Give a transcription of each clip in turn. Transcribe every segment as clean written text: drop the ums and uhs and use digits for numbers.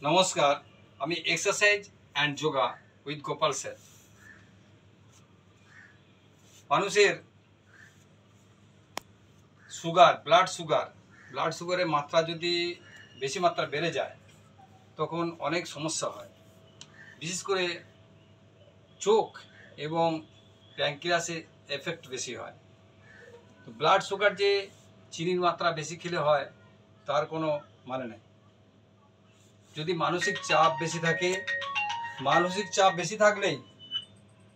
নমস্কার, আমি exercise and yoga with Gopal sir. মানুষের ব্লাড সুগারের মাত্রা যদি বেশি মাত্রা বেড়ে যায় তখন অনেক সমস্যা হয়। বিশেষ করে চোখ এবং প্যানক্রিয়াসে এফেক্ট বেশি হয়। তো ব্লাড সুগার যে চিনির মাত্রা বেশি খেলে হয় তার কোনো মানে নেই। যদি মানসিক চাপ বেশি থাকলেই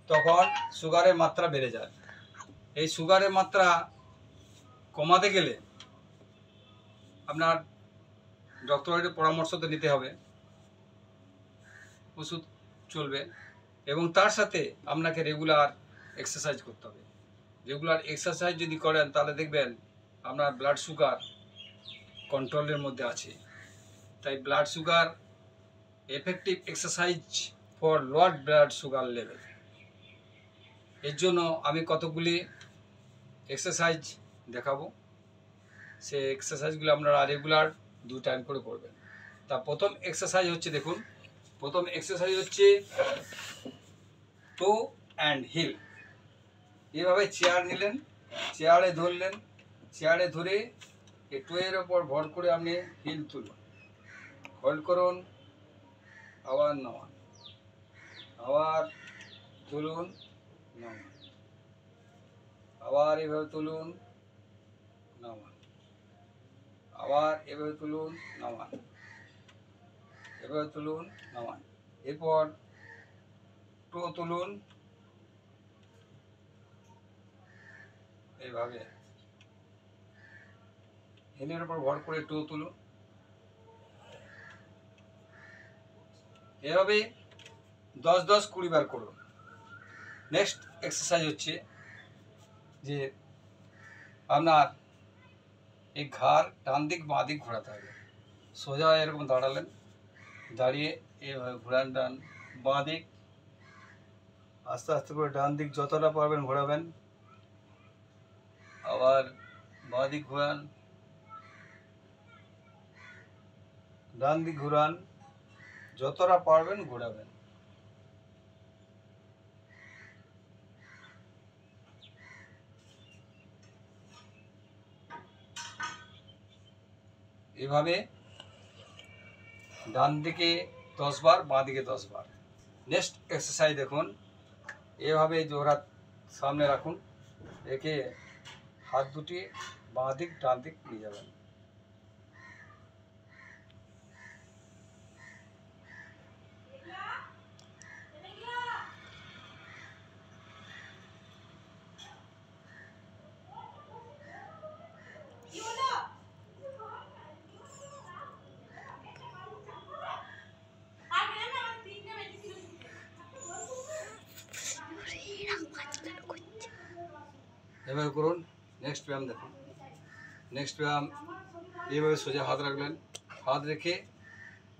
তখন সুগারের মাত্রা বেড়ে যায়। এই সুগারের মাত্রা কমাতে গেলে আপনার ডক্টরের পরামর্শ তো নিতে হবে, ওষুধ চলবে, এবং তার সাথে আপনাকে রেগুলার এক্সারসাইজ করতে হবে। রেগুলার এক্সারসাইজ যদি করেন তাহলে দেখবেন আপনার ব্লাড সুগার কন্ট্রোলের মধ্যে আছে। তাই blood sugar effective exercise for lower blood sugar level, এর জন্য আমি কতগুলি এক্সারসাইজ দেখাবো। সেই এক্সারসাইজগুলো আপনারা রেগুলার 2 টাইম করে করবেন। তা প্রথম এক্সারসাইজ হচ্ছে, দেখুন, প্রথম এক্সারসাইজ হচ্ছে টো অ্যান্ড হিল। এভাবে চেয়ার নিলেন, চেয়ারে ধরলেন, চেয়ারে ধরে এই টোয়ের ওপর ভর করে আপনি হিল তুলুন, হোল্ড করুন, আবার নামান, আবার তুলুন, নামান, আবার এভাবে তুলুন, নামান, আবার এভাবে তুলুন, নামান, এভাবে তুলুন, নামান। এরপর টো তুলুন, এইভাবে হিলের উপর ভর করে টো তুলুন। এভাবে 10-10-20 বার করুন। নেক্সট এক্সারসাইজ হচ্ছে যে আপনার এই ঘাড় ডান দিক বাঁ দিক ঘোরাতে হবে। সোজা এরকম দাঁড়ালেন, দাঁড়িয়ে এভাবে ঘোরান ডান বাঁ দিক, আস্তে আস্তে করে ডান দিক যতটা পারবেন ঘোরাবেন, আবার বাঁ দিক ঘোরান, ডান দিক ঘোরান, যতটা পারবেন ঘোরাবেন। এভাবে ডান দিকে 10 বার, বাঁ দিকে 10 বার। নেক্সট এক্সারসাইজ দেখুন, এভাবে জোড়া সামনে রাখুন, রেখে হাত দুটি বাঁ দিক ডান দিক নিয়ে যাবেন। এভাবে করুন। নেক্সট ব্যায়াম দেখুন। নেক্সট ব্যায়াম এইভাবে সোজা হাত রাখলেন, হাত রেখে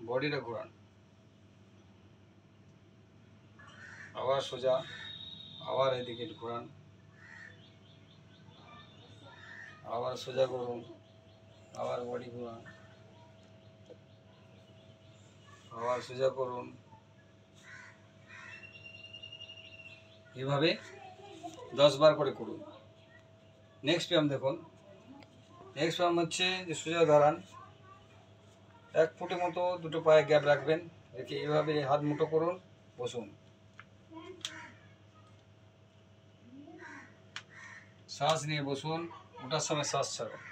বডিটা ঘোরান, আবার সোজা, আবার এদিকে ঘোরান, আবার সোজা করুন, আবার বডি ঘোরান, আবার সোজা করুন। এভাবে 10 বার করে করুন। নেক্সট ব্যায়াম দেখুন। নেক্সট ব্যায়াম হচ্ছে যে সোজা দাঁড়ান, 1 ফুটের মতো দুটো পায়ে গ্যাপ রাখবেন, রেখে এভাবে হাত মুঠো করুন, বসুন, শ্বাস নিয়ে বসুন, ওঠার সময় শ্বাস ছাড়ুন।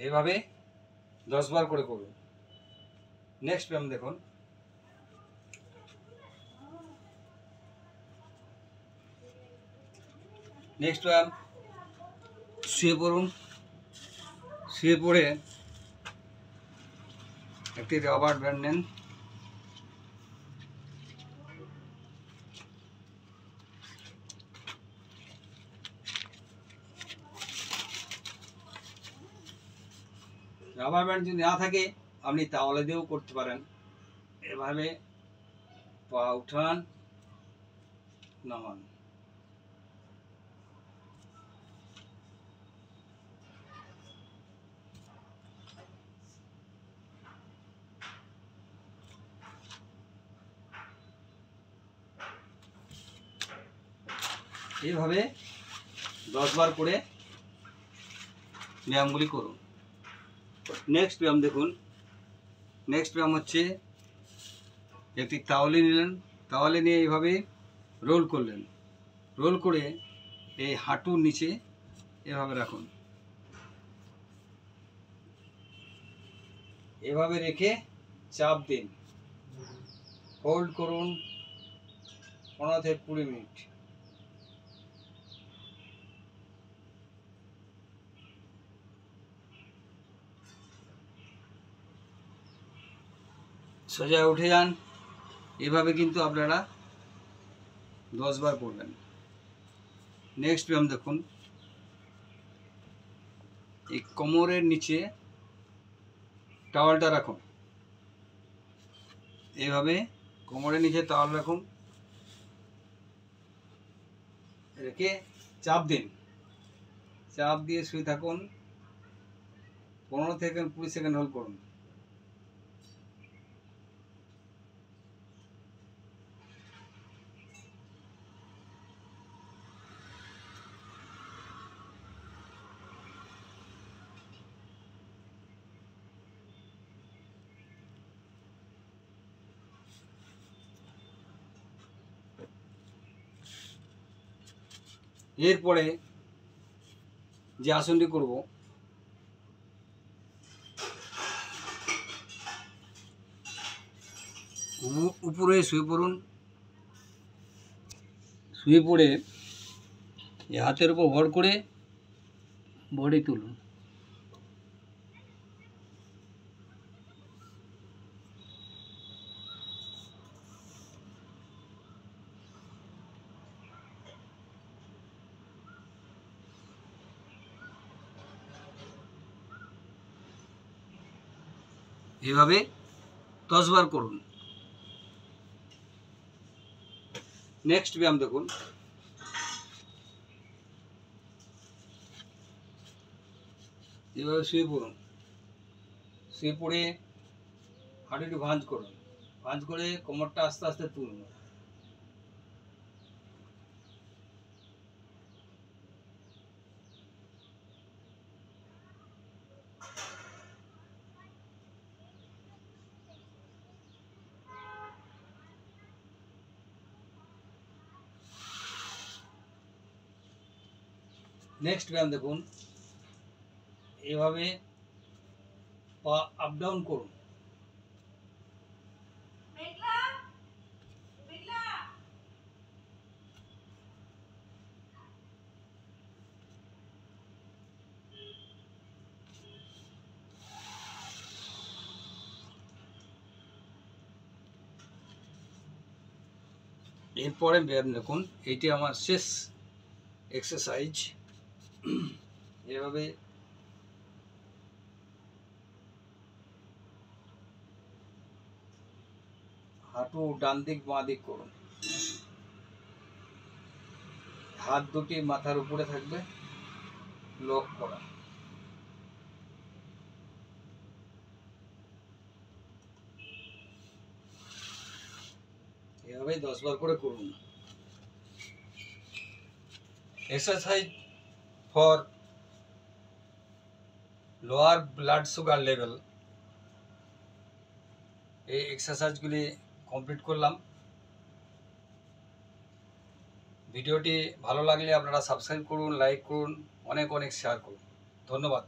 এইভাবে 10 বার করে করুন। নেক্সট ব্যায়াম দেখুন। নেক্সট ব্যায়াম, শুয়ে পড়ুন, শুয়ে পড়ে একটি রাবার ব্যান্ড নেন, রাবার ব্যান্ড যদি না থাকে আপনি তাওয়ালে দিয়েও করতে পারেন। এভাবে পা উঠান, নামান, এইভাবে 10 বার করে ব্যায়ামগুলি করুন। নেক্সট ব্যায়াম দেখুন, নেক্সট ব্যায়াম হচ্ছে একটি তাওয়ালে নিলেন, তাওয়ালে নিয়ে এইভাবে রোল করলেন, রোল করে এই হাঁটুর নিচে এভাবে রাখুন, এভাবে রেখে চাপ দিন, হোল্ড করুন 15 থেকে 20 মিনিট। সোজা উঠে যান। এভাবে কিন্তু আপনারা 10 বার করবেন। নেক্সট ব্যায়াম দেখুন, এই কোমরের নিচে টাওয়ালটা রাখুন, এইভাবে কোমরের নিচে টাওয়াল রাখুন, রেখে চাপ দিন, চাপ দিয়ে শুয়ে থাকুন, 15 থেকে 20 সেকেন্ড হোল্ড করুন। এরপরে যে আসনটি করব, উপরে শুয়ে পড়ুন, শুয়ে পড়ে এই হাতের উপর ভর করে বডি তুলুন, এভাবে 10 বার করুন। নেক্সট ব্যায়াম দেখুন, এভাবে শুয়ে পড়ুন, শুয়ে পড়ে হাঁটুটি ভাঁজ করুন, ভাঁজ করে কোমরটা আস্তে আস্তে তুলুন, নেক্সট ব্যায়াম দেখুন, এভাবে পা আপ ডাউন করুন, এরপরে ব্যায়াম দেখুন, এইটি আমার শেষ এক্সারসাইজ। এভাবে হাঁটু ডান দিক বাঁ দিক করুন, হাত দুটি মাথার উপরে থাকবে, লক করা, এভাবে 10 বার করে করুন। Exercise for lower blood sugar level, এই এক্সারসাইজগুলি কমপ্লিট করলাম। ভিডিওটি ভালো লাগলে আপনারা সাবস্ক্রাইব করুন, লাইক করুন, অনেক অনেক শেয়ার করুন। ধন্যবাদ।